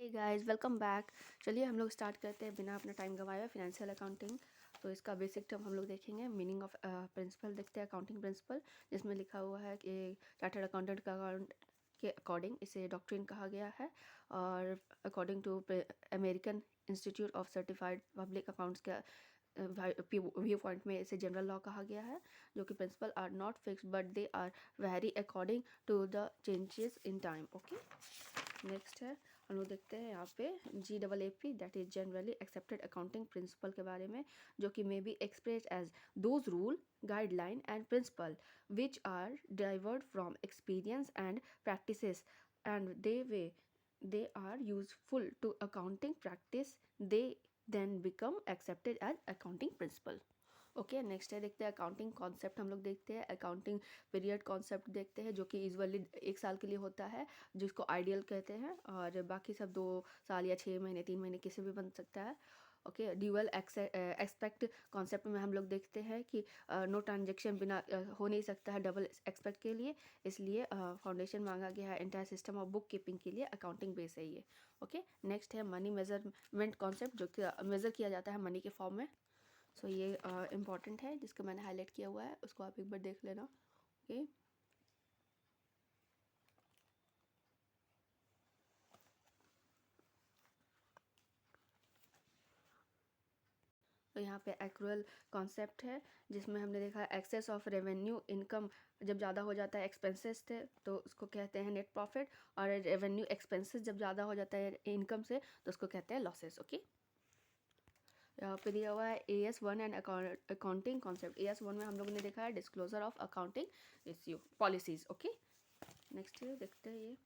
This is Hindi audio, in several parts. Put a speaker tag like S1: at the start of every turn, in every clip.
S1: Hey guys, welcome back. चलिए हम लोग स्टार्ट करते हैं बिना अपना टाइम गंवाए हुए फिनेंशियल अकाउंटिंग। तो इसका बेसिक टर्म हम लोग देखेंगे। मीनिंग ऑफ प्रिंसिपल देखते हैं, अकाउंटिंग प्रिंसिपल, जिसमें लिखा हुआ है कि चार्टर्ड अकाउंटेंट का अकाउंट के अकॉर्डिंग इसे डॉक्ट्रिन कहा गया है। और according to American Institute of Certified Public accounts के व्यू पॉइंट में इसे जनरल लॉ कहा गया है, जो कि principle are not fixed but they are very according to the changes in time. Okay, next है हम लोग देखते हैं यहाँ पे GAAP, that is generally accepted accounting principle के बारे में, जो कि may be express as those rule guideline and principle which are derived from experience and practices, and they are useful to accounting practice. They then become accepted as accounting principle. Okay, next है देखते हैं अकाउंटिंग कॉन्सेप्ट। हम लोग देखते हैं अकाउंटिंग पीरियड कॉन्सेप्ट देखते हैं, जो कि यूजुअली 1 साल के लिए होता है, जिसको आइडियल कहते हैं, और बाकी सब 2 साल या 6 महीने 3 महीने किसी भी बन सकता है। ओके, ड्यूअल एक्सपेक्ट कॉन्सेप्ट में हम लोग देखते हैं कि नो ट्रांजेक्शन बिना हो नहीं सकता है डबल एक्सपेक्ट के लिए, इसलिए फाउंडेशन मांगा गया है entire system of book keeping के लिए। अकाउंटिंग बेस है ये। ओके, नेक्स्ट है मनी मेजरमेंट कॉन्सेप्ट, जो कि मेज़र किया जाता है मनी के फॉर्म में। सो ये इम्पॉर्टेंट है, जिसको मैंने हाईलाइट किया हुआ है, उसको आप एक बार देख लेना। ओके, तो यहाँ पे एक्रुअल कॉन्सेप्ट है, जिसमें हमने देखा है एक्सेस ऑफ रेवेन्यू इनकम जब ज़्यादा हो जाता है एक्सपेंसेस थे तो उसको कहते हैं नेट प्रॉफिट, और रेवेन्यू एक्सपेंसेस जब ज़्यादा हो जाता है इनकम से तो उसको कहते हैं लॉसेस। ओके, यहाँ पे दिया हुआ है AS1 and accounting concept. AS1 में हम लोगों ने देखा है disclosure of accounting issue policies. Okay, next देखते हैं ये।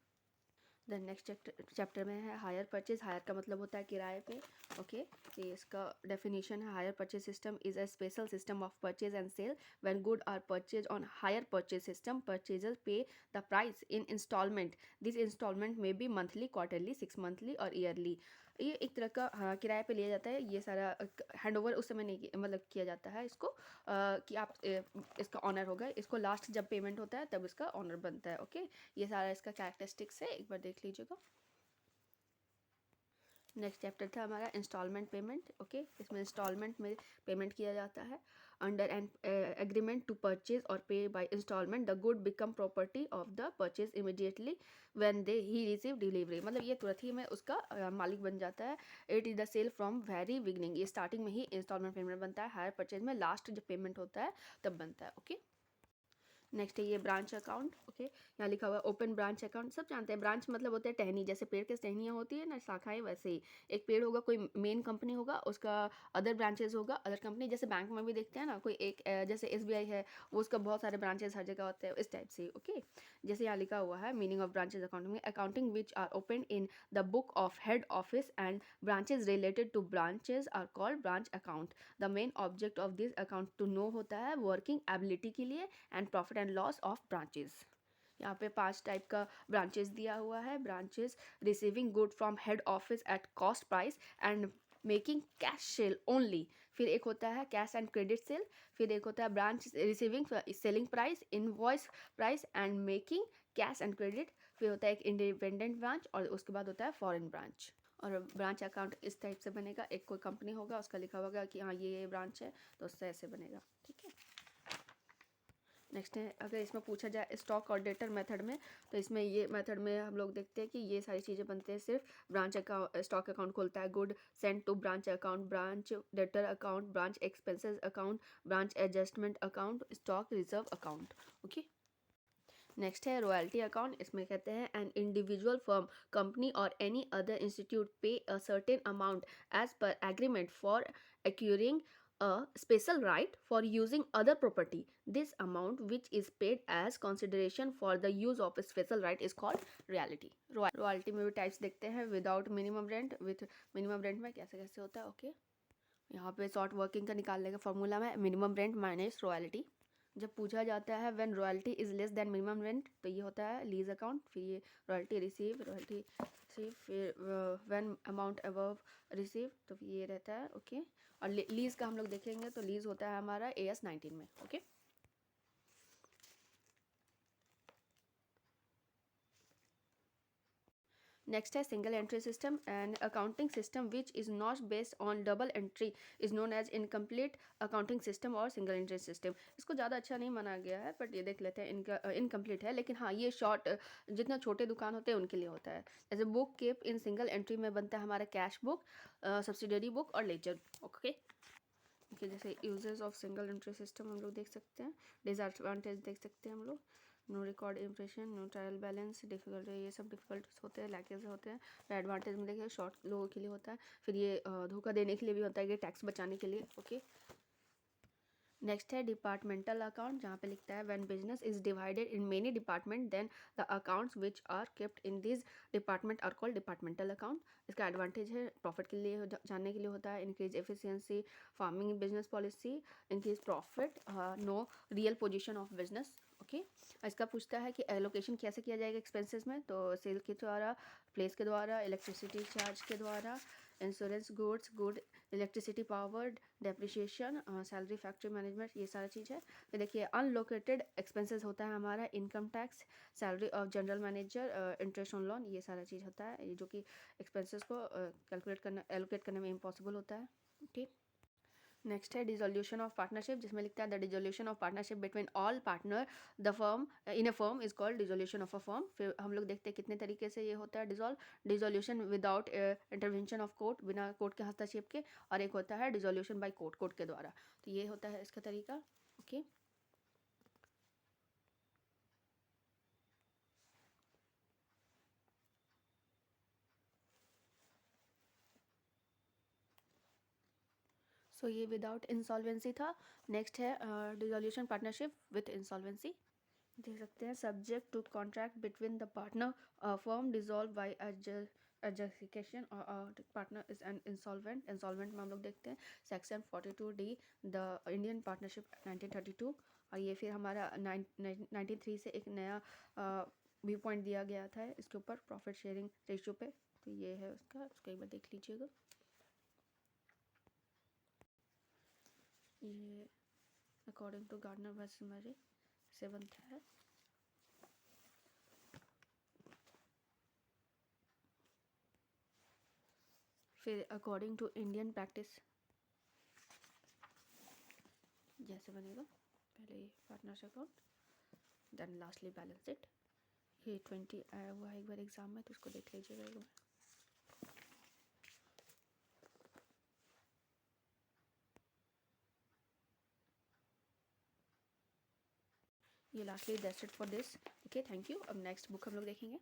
S1: देन नेक्स्ट चैप्टर में है हायर परचेज। हायर का मतलब होता है किराए पे। ओके, तो इसका डेफिनेशन है hire purchase system is a special system of purchase and sale when good are purchase on hire purchase system purchaser pay the price in instalment. This instalment में बी मंथली, क्वार्टरली, 6 मंथली और ईयरली। ये एक तरह का किराए पे लिया जाता है। ये सारा हैंड ओवर उस समय नहीं मतलब किया जाता है इसको, कि आप इसका ऑनर होगा। इसको लास्ट जब पेमेंट होता है तब इसका ऑनर बनता है। ओके, ये सारा इसका कैरेक्टरिस्टिक्स है, एक बार देख लीजिएगा। नेक्स्ट चैप्टर था हमारा इंस्टॉलमेंट पेमेंट। ओके, इसमें इंस्टॉलमेंट में पेमेंट किया जाता है। Under an agreement to purchase और pay by instalment the good become property of the purchase immediately when they he receive delivery. मतलब ये तुरंत ही में उसका मालिक बन जाता है। It is the sale from very beginning. ये स्टार्टिंग में ही इंस्टॉलमेंट पेमेंट बनता है। हायर परचेज में लास्ट जब पेमेंट होता है तब बनता है। ओके, नेक्स्ट है ये ब्रांच अकाउंट। ओके, यहाँ लिखा हुआ है ओपन ब्रांच अकाउंट। सब जानते हैं ब्रांच मतलब होता है टहनी, जैसे पेड़ के टहनियाँ होती है ना, शाखाएं, वैसे ही एक पेड़ होगा, कोई मेन कंपनी होगा, उसका अदर ब्रांचेज होगा, अदर कंपनी। जैसे बैंक में भी देखते हैं ना, कोई एक जैसे SBI है, वो उसका बहुत सारे ब्रांचेज हर जगह होते हैं, इस टाइप से। ओके, जैसे यहाँ लिखा हुआ है मीनिंग ऑफ ब्रांचेज अकाउंटिंग में accounting which are open in the book of head office and branches related to branches are called branch account. The main object of this account to know होता है वर्किंग एबिलिटी के लिए and profit and loss of branches. यहाँ पे 5 टाइप का ब्रांचेस दिया हुआ है। Branches receiving good from head office at cost price and making cash cell only. फिर एक होता है कैश एंड क्रेडिट सेल। फिर एक होता है branch receiving selling price, invoice price and making cash and credit. फिर होता है एक इंडिपेंडेंट ब्रांच, और उसके बाद होता है फॉरेन ब्रांच। और ब्रांच अकाउंट इस टाइप से बनेगा। एक कोई कंपनी होगा, उसका लिखा होगा कि हाँ ये ब्रांच है, तो उससे ऐसे बनेगा। ठीक है, नेक्स्ट है अगर इसमें पूछा जाए स्टॉक और डेटर मेथड में, तो इसमें ये मेथड में हम लोग देखते हैं कि ये सारी चीज़ें बनते हैं। सिर्फ ब्रांच अकाउंट स्टॉक अकाउंट खोलता है, good send to branch account, branch debtor account, branch expenses account, branch adjustment account, stock reserve account. Okay, next है रॉयल्टी अकाउंट। इसमें कहते हैं एन इंडिविजुअल फर्म, कंपनी और एनी अदर इंस्टीट्यूट पे a certain amount as per agreement for acquiring a special right for using other property. This amount which is paid as consideration for the use of a special right is called royalty. Royalty में भी टाइप्स देखते हैं। Without minimum rent, with minimum rent में कैसे कैसे होता है। ओके, यहाँ पे शॉर्ट वर्किंग का निकालने का फॉर्मूला में मिनिमम रेंट माइनस रॉयल्टी। जब पूछा जाता है when royalty is less than minimum rent, तो ये होता है लीज अकाउंट। फिर ये रॉयल्टी रिसीव, फिर व्हेन अमाउंट अबव रिसीव, तो फिर ये रहता है। ओके, और लीज का हम लोग देखेंगे तो लीज होता है हमारा AS19 में। ओके, नेक्स्ट है single entry system and accounting system which is not based on double entry is known as incomplete accounting system और सिंगल एंट्री सिस्टम। इसको ज़्यादा अच्छा नहीं माना गया है, बट ये देख लेते हैं, इनका इनकम्प्लीट है, लेकिन हाँ ये शॉर्ट जितना छोटे दुकान होते हैं उनके लिए होता है। जैसे book keep in single entry में बनता है हमारा कैश बुक, सब्सिडरी बुक और लेजर। ओके, जैसे uses of single entry system हम लोग देख सकते हैं, डिसएडवांटेज देख सकते हैं हम लोग, no record impression, no trial balance, difficult, ये सब डिफिकल्ट होते हैं, लैकेज होते हैं। एडवांटेज में देखिए शॉर्ट लोगों के लिए होता है, फिर ये धोखा देने के लिए भी होता है, ये टैक्स बचाने के लिए। ओके, नेक्स्ट है डिपार्टमेंटल अकाउंट, जहाँ पे लिखता है when business is divided in many department then the accounts which are kept in this department are called departmental account. इसका एडवांटेज है प्रॉफिट के लिए जानने के लिए होता है, increase efficiency, forming business policy, increase profit, no real position of business. Okay, इसका पूछता है कि एलोकेशन कैसे किया जाएगा एक्सपेंसेस में, तो सेल के द्वारा, प्लेस के द्वारा, इलेक्ट्रिसिटी चार्ज के द्वारा, insurance, goods, good, electricity powered, depreciation, salary, factory management, ये सारा चीज़ है। फिर देखिए अनलोकेटेड एक्सपेंसेस होता है हमारा income tax, salary of general manager, interest on loan, ये सारा चीज़ होता है, ये जो कि एक्सपेंसेस को कैलकुलेट करना, एलोकेट करने में इम्पॉसिबल होता है। ठीक, नेक्स्ट है डिसोल्यूशन ऑफ पार्टनरशिप, जिसमें लिखता है the dissolution of partnership between all partner the firm in a firm is called dissolution of a firm. फिर हम लोग देखते हैं कितने तरीके से ये होता है dissolution without intervention of court, बिना कोर्ट के हस्तक्षेप के, और एक होता है डिसोल्यूशन बाय कोर्ट, कोर्ट के द्वारा। तो ये होता है इसका तरीका। ओके, सो ये विदाउट इंसॉल्वेंसी था। नेक्स्ट है डिसोल्यूशन पार्टनरशिप विथ इंसॉल्वेंसी, देख सकते हैं subject to contract between the partner firm dissolve by adjudication और partner is an insolvent. Insolvent में हम लोग देखते हैं section 42D the Indian partnership 1932, और ये फिर हमारा 1993 से एक नया व्यू पॉइंट दिया गया था इसके ऊपर, प्रॉफिट शेयरिंग रेशियो पे। तो ये है उसको एक बार देख लीजिएगा। ये according to gardener versus Murray 7th है। फिर अकॉर्डिंग टू इंडियन प्रैक्टिस जैसे बनेगा, पहले partners account then lastly balance sheet. ये 20 आया हुआ है एक बार एग्जाम में, तो उसको देख लीजिएगा एक बार। ये lastly that's it for this. Okay, thank you. अब नेक्स्ट बुक हम लोग देखेंगे।